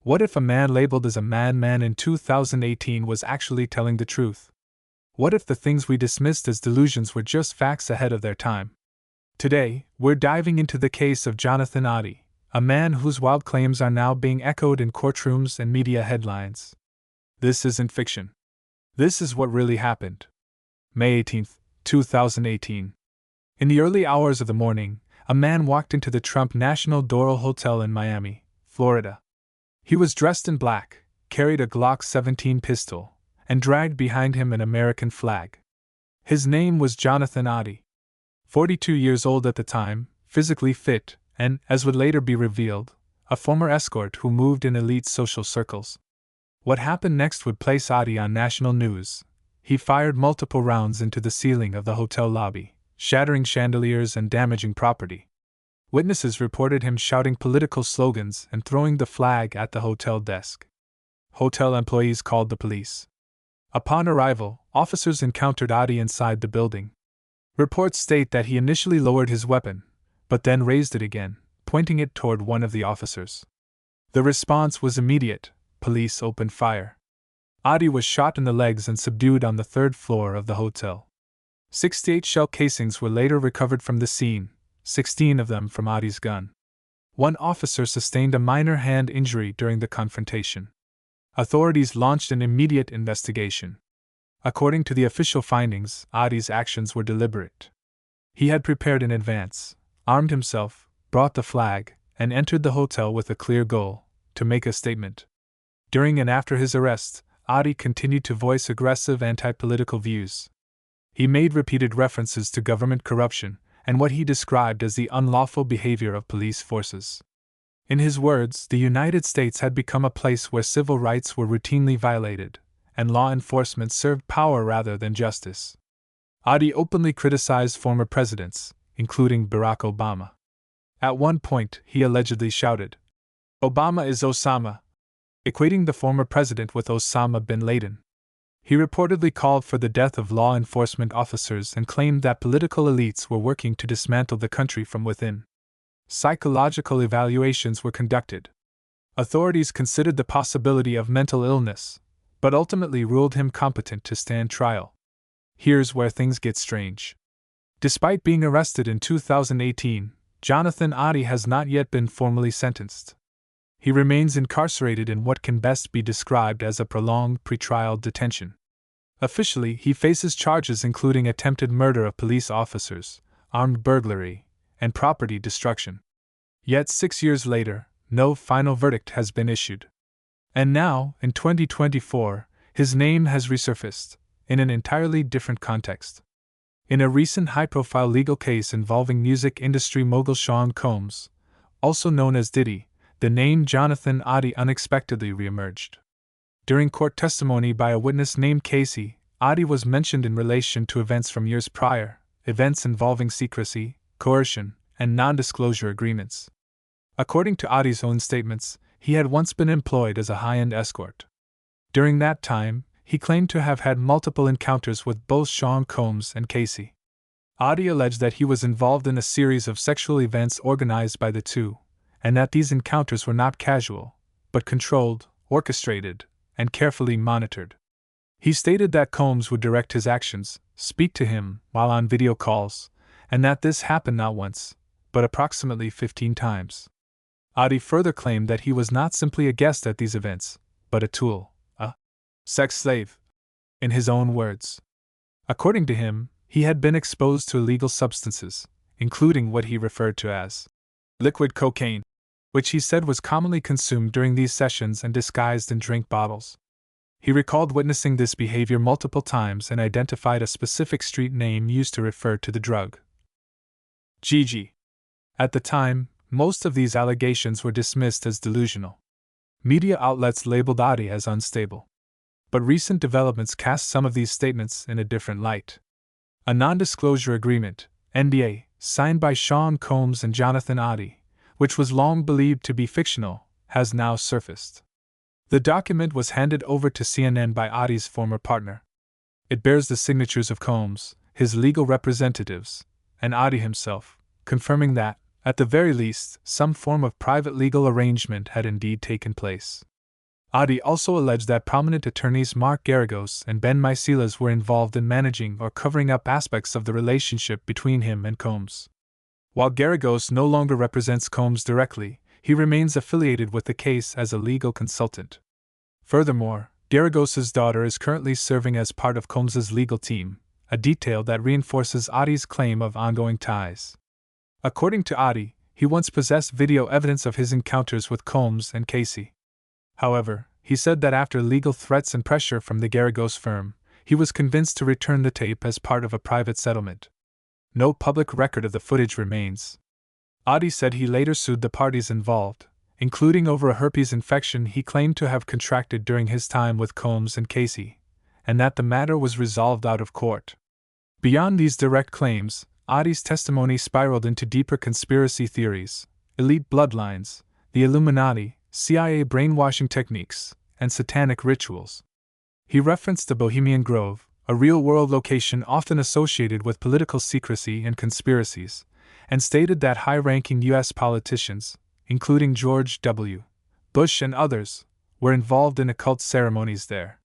What if a man labeled as a madman in 2018 was actually telling the truth? What if the things we dismissed as delusions were just facts ahead of their time? Today, we're diving into the case of Jonathan Oddi, a man whose wild claims are now being echoed in courtrooms and media headlines. This isn't fiction. This is what really happened. May 18, 2018. In the early hours of the morning, a man walked into the Trump National Doral Hotel in Miami, Florida. He was dressed in black, carried a Glock 17 pistol, and dragged behind him an American flag. His name was Jonathan Oddi. 42 years old at the time, physically fit, and, as would later be revealed, a former escort who moved in elite social circles. What happened next would place Oddi on national news. He fired multiple rounds into the ceiling of the hotel lobby, shattering chandeliers and damaging property. Witnesses reported him shouting political slogans and throwing the flag at the hotel desk. Hotel employees called the police. Upon arrival, officers encountered Oddi inside the building. Reports state that he initially lowered his weapon, but then raised it again, pointing it toward one of the officers. The response was immediate. Police opened fire. Oddi was shot in the legs and subdued on the third floor of the hotel. 68 shell casings were later recovered from the scene, 16 of them from Oddi's gun. One officer sustained a minor hand injury during the confrontation. Authorities launched an immediate investigation. According to the official findings, Oddi's actions were deliberate. He had prepared in advance, armed himself, brought the flag, and entered the hotel with a clear goal: to make a statement. During and after his arrest, Oddi continued to voice aggressive anti-political views. He made repeated references to government corruption and what he described as the unlawful behavior of police forces. In his words, the United States had become a place where civil rights were routinely violated, and law enforcement served power rather than justice. Oddi openly criticized former presidents, including Barack Obama. At one point, he allegedly shouted, "Obama is Osama," equating the former president with Osama bin Laden. He reportedly called for the death of law enforcement officers and claimed that political elites were working to dismantle the country from within. Psychological evaluations were conducted. Authorities considered the possibility of mental illness, but ultimately ruled him competent to stand trial. Here's where things get strange. Despite being arrested in 2018, Jonathan Oddi has not yet been formally sentenced. He remains incarcerated in what can best be described as a prolonged pretrial detention. Officially, he faces charges including attempted murder of police officers, armed burglary, and property destruction. Yet 6 years later, no final verdict has been issued. And now, in 2024, his name has resurfaced, in an entirely different context. In a recent high-profile legal case involving music industry mogul Sean Combs, also known as Diddy, the name Jonathan Oddi unexpectedly reemerged. During court testimony by a witness named Casey, Oddi was mentioned in relation to events from years prior, events involving secrecy, coercion, and non-disclosure agreements. According to Oddi's own statements, he had once been employed as a high-end escort. During that time, he claimed to have had multiple encounters with both Sean Combs and Casey. Oddi alleged that he was involved in a series of sexual events organized by the two, and that these encounters were not casual, but controlled, orchestrated, and carefully monitored. He stated that Combs would direct his actions, speak to him while on video calls, and that this happened not once, but approximately 15 times. Oddi further claimed that he was not simply a guest at these events, but a tool, a sex slave, in his own words. According to him, he had been exposed to illegal substances, including what he referred to as liquid cocaine, which he said was commonly consumed during these sessions and disguised in drink bottles. He recalled witnessing this behavior multiple times and identified a specific street name used to refer to the drug: Gigi. At the time, most of these allegations were dismissed as delusional. Media outlets labeled Oddi as unstable. But recent developments cast some of these statements in a different light. A non-disclosure agreement, NDA, signed by Sean Combs and Jonathan Oddi, which was long believed to be fictional, has now surfaced. The document was handed over to CNN by Oddi's former partner. It bears the signatures of Combs, his legal representatives, and Oddi himself, confirming that, at the very least, some form of private legal arrangement had indeed taken place. Oddi also alleged that prominent attorneys Mark Garagos and Ben Mycelas were involved in managing or covering up aspects of the relationship between him and Combs. While Garagos no longer represents Combs directly, he remains affiliated with the case as a legal consultant. Furthermore, Garagos's daughter is currently serving as part of Combs's legal team, a detail that reinforces Oddi's claim of ongoing ties. According to Oddi, he once possessed video evidence of his encounters with Combs and Casey. However, he said that after legal threats and pressure from the Garagos firm, he was convinced to return the tape as part of a private settlement. No public record of the footage remains. Oddi said he later sued the parties involved, including over a herpes infection he claimed to have contracted during his time with Combs and Casey, and that the matter was resolved out of court. Beyond these direct claims, Oddi's testimony spiraled into deeper conspiracy theories, elite bloodlines, the Illuminati, CIA brainwashing techniques, and satanic rituals. He referenced the Bohemian Grove, a real-world location often associated with political secrecy and conspiracies, and stated that high-ranking U.S. politicians, including George W. Bush and others, were involved in occult ceremonies there.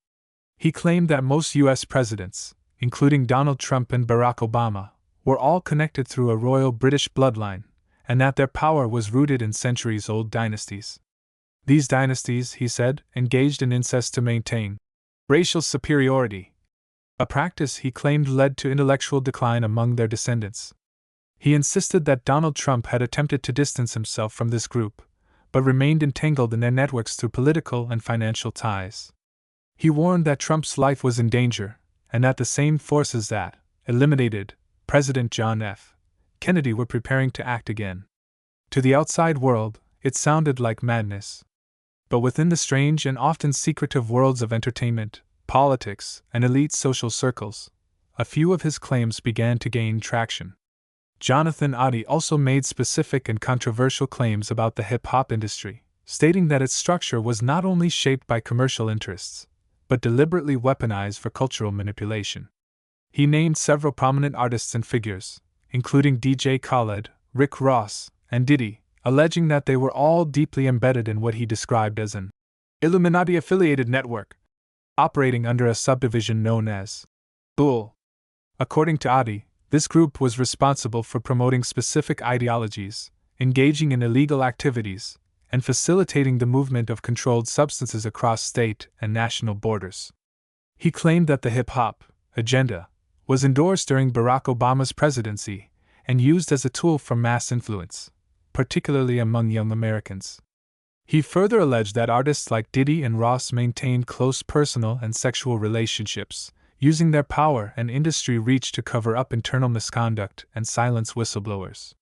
He claimed that most U.S. presidents, including Donald Trump and Barack Obama, were all connected through a royal British bloodline, and that their power was rooted in centuries-old dynasties. These dynasties, he said, engaged in incest to maintain racial superiority, a practice he claimed led to intellectual decline among their descendants. He insisted that Donald Trump had attempted to distance himself from this group, but remained entangled in their networks through political and financial ties. He warned that Trump's life was in danger, and that the same forces that eliminated President John F. Kennedy were preparing to act again. To the outside world, it sounded like madness. But within the strange and often secretive worlds of entertainment, politics, and elite social circles, a few of his claims began to gain traction. Jonathan Oddi also made specific and controversial claims about the hip-hop industry, stating that its structure was not only shaped by commercial interests, but deliberately weaponized for cultural manipulation. He named several prominent artists and figures, including DJ Khaled, Rick Ross, and Diddy, alleging that they were all deeply embedded in what he described as an Illuminati-affiliated network, operating under a subdivision known as Bull. According to Oddi, this group was responsible for promoting specific ideologies, engaging in illegal activities, and facilitating the movement of controlled substances across state and national borders. He claimed that the hip-hop agenda was endorsed during Barack Obama's presidency and used as a tool for mass influence, particularly among young Americans. He further alleged that artists like Diddy and Ross maintained close personal and sexual relationships, using their power and industry reach to cover up internal misconduct and silence whistleblowers.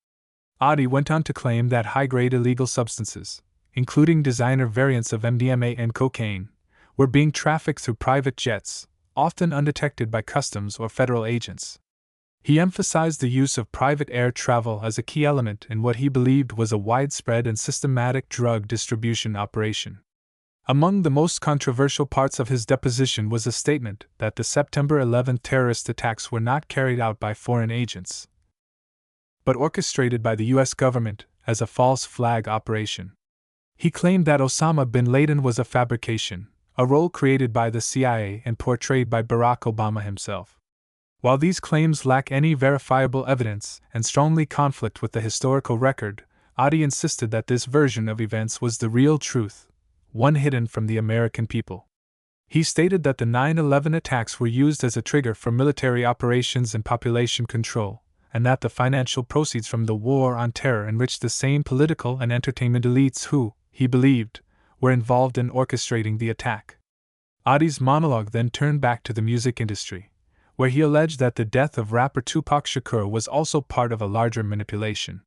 Oddi went on to claim that high-grade illegal substances, including designer variants of MDMA and cocaine, were being trafficked through private jets, often undetected by customs or federal agents. He emphasized the use of private air travel as a key element in what he believed was a widespread and systematic drug distribution operation. Among the most controversial parts of his deposition was a statement that the September 11 terrorist attacks were not carried out by foreign agents, but orchestrated by the U.S. government as a false flag operation. He claimed that Osama bin Laden was a fabrication, a role created by the CIA and portrayed by Barack Obama himself. While these claims lack any verifiable evidence and strongly conflict with the historical record, Oddi insisted that this version of events was the real truth, one hidden from the American people. He stated that the 9/11 attacks were used as a trigger for military operations and population control, and that the financial proceeds from the war on terror enriched the same political and entertainment elites who, he believed, were involved in orchestrating the attack. Oddi's monologue then turned back to the music industry, where he alleged that the death of rapper Tupac Shakur was also part of a larger manipulation.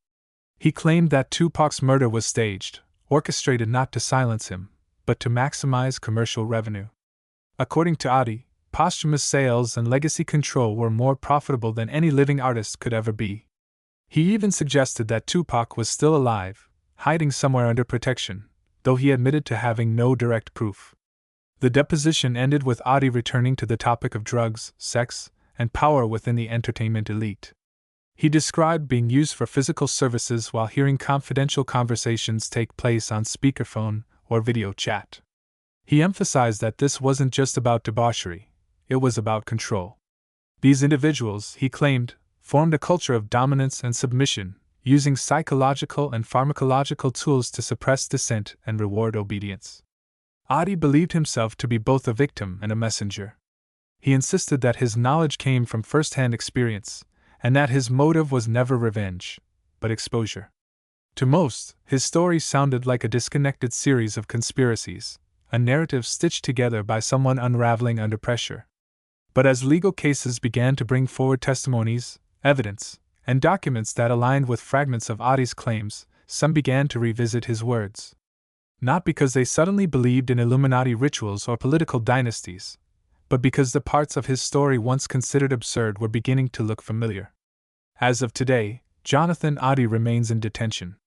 He claimed that Tupac's murder was staged, orchestrated not to silence him, but to maximize commercial revenue. According to Oddi, posthumous sales and legacy control were more profitable than any living artist could ever be. He even suggested that Tupac was still alive, hiding somewhere under protection, though he admitted to having no direct proof. The deposition ended with Oddi returning to the topic of drugs, sex, and power within the entertainment elite. He described being used for physical services while hearing confidential conversations take place on speakerphone or video chat. He emphasized that this wasn't just about debauchery, it was about control. These individuals, he claimed, formed a culture of dominance and submission, using psychological and pharmacological tools to suppress dissent and reward obedience. Oddi believed himself to be both a victim and a messenger. He insisted that his knowledge came from first-hand experience, and that his motive was never revenge, but exposure. To most, his story sounded like a disconnected series of conspiracies, a narrative stitched together by someone unraveling under pressure. But as legal cases began to bring forward testimonies, evidence, and documents that aligned with fragments of Oddi's claims, some began to revisit his words. Not because they suddenly believed in Illuminati rituals or political dynasties, but because the parts of his story once considered absurd were beginning to look familiar. As of today, Jonathan Oddi remains in detention.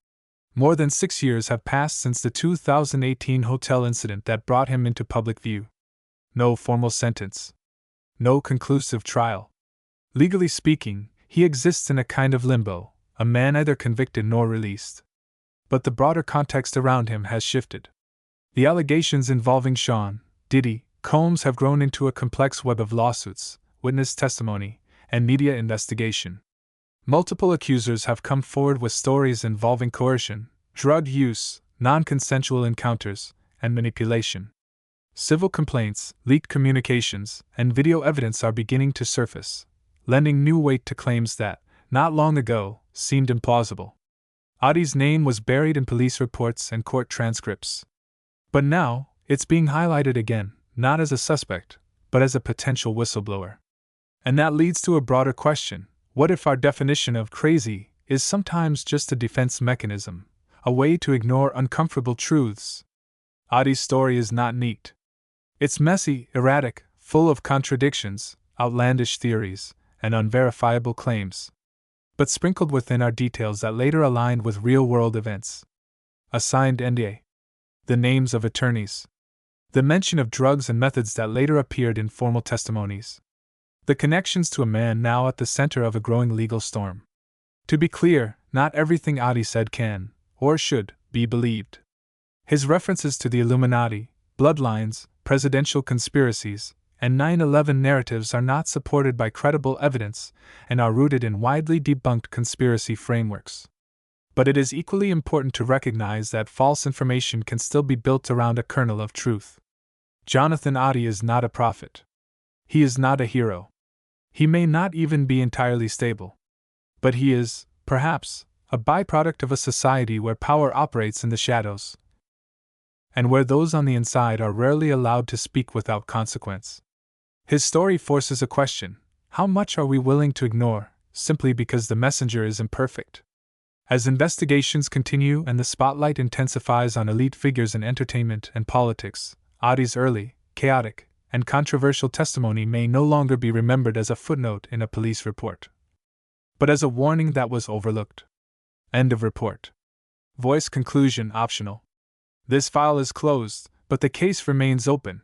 More than 6 years have passed since the 2018 hotel incident that brought him into public view. No formal sentence. No conclusive trial. Legally speaking, he exists in a kind of limbo, a man neither convicted nor released. But the broader context around him has shifted. The allegations involving Sean, Diddy, Combs have grown into a complex web of lawsuits, witness testimony, and media investigation. Multiple accusers have come forward with stories involving coercion, drug use, non-consensual encounters, and manipulation. Civil complaints, leaked communications, and video evidence are beginning to surface, lending new weight to claims that, not long ago, seemed implausible. Oddi's name was buried in police reports and court transcripts. But now, it's being highlighted again, not as a suspect, but as a potential whistleblower. And that leads to a broader question. What if our definition of crazy is sometimes just a defense mechanism, a way to ignore uncomfortable truths? Oddi's story is not neat. It's messy, erratic, full of contradictions, outlandish theories, and unverifiable claims. But sprinkled within are details that later aligned with real-world events. A signed NDA. The names of attorneys. The mention of drugs and methods that later appeared in formal testimonies. The connections to a man now at the center of a growing legal storm. To be clear, not everything Oddi said can, or should, be believed. His references to the Illuminati, bloodlines, presidential conspiracies, and 9/11 narratives are not supported by credible evidence and are rooted in widely debunked conspiracy frameworks. But it is equally important to recognize that false information can still be built around a kernel of truth. Jonathan Oddi is not a prophet. He is not a hero. He may not even be entirely stable. But he is, perhaps, a byproduct of a society where power operates in the shadows, and where those on the inside are rarely allowed to speak without consequence. His story forces a question: how much are we willing to ignore, simply because the messenger is imperfect? As investigations continue and the spotlight intensifies on elite figures in entertainment and politics, Oddi's early, chaotic, and controversial testimony may no longer be remembered as a footnote in a police report, but as a warning that was overlooked. End of report. Voice conclusion optional. This file is closed, but the case remains open,